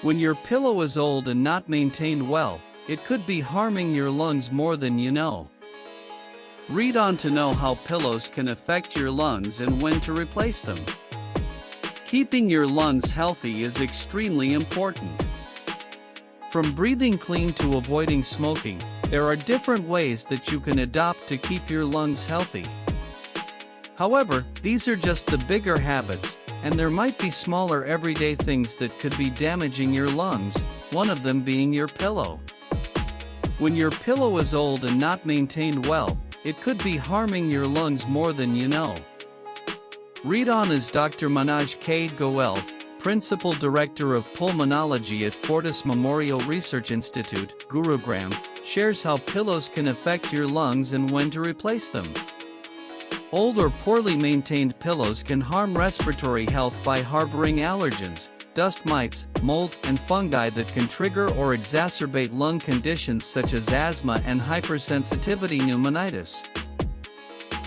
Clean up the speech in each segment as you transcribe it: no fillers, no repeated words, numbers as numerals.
When your pillow is old and not maintained well, it could be harming your lungs more than you know. Read on to know how pillows can affect your lungs and when to replace them. Keeping your lungs healthy is extremely important. From breathing clean to avoiding smoking, there are different ways that you can adopt to keep your lungs healthy. However, these are just the bigger habits, and there might be smaller everyday things that could be damaging your lungs, one of them being your pillow. When your pillow is old and not maintained well, it could be harming your lungs more than you know. Read on as Dr. Manoj K. Goel, Principal Director of Pulmonology at Fortis Memorial Research Institute, Gurugram, shares how pillows can affect your lungs and when to replace them. Old or poorly maintained pillows can harm respiratory health by harboring allergens, dust mites, mold, and fungi that can trigger or exacerbate lung conditions such as asthma and hypersensitivity pneumonitis.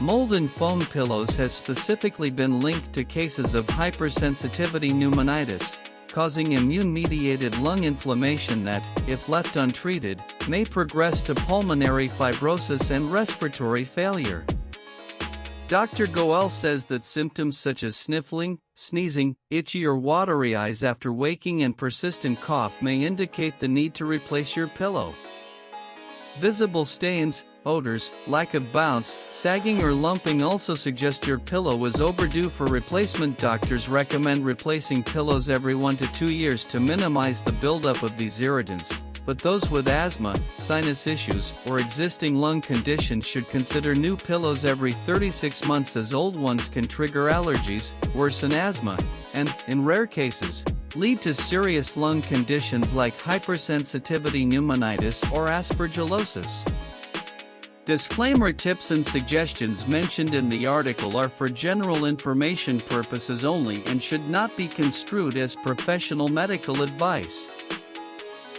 Mold in foam pillows has specifically been linked to cases of hypersensitivity pneumonitis, causing immune-mediated lung inflammation that, if left untreated, may progress to pulmonary fibrosis and respiratory failure. Dr. Goel says that symptoms such as sniffling, sneezing, itchy or watery eyes after waking and persistent cough may indicate the need to replace your pillow. Visible stains, odors, lack of bounce, sagging or lumping also suggest your pillow is overdue for replacement. Doctors recommend replacing pillows every 1 to 2 years to minimize the buildup of these irritants, but those with asthma, sinus issues, or existing lung conditions should consider new pillows every 36 months as old ones can trigger allergies, worsen asthma, and, in rare cases, lead to serious lung conditions like hypersensitivity pneumonitis or aspergillosis. Disclaimer: tips and suggestions mentioned in the article are for general information purposes only and should not be construed as professional medical advice.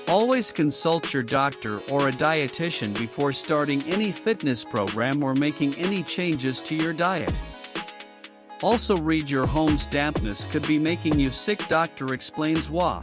Always consult your doctor or a dietitian before starting any fitness program or making any changes to your diet. Also, read your home's dampness could be making you sick. Doctor explains why.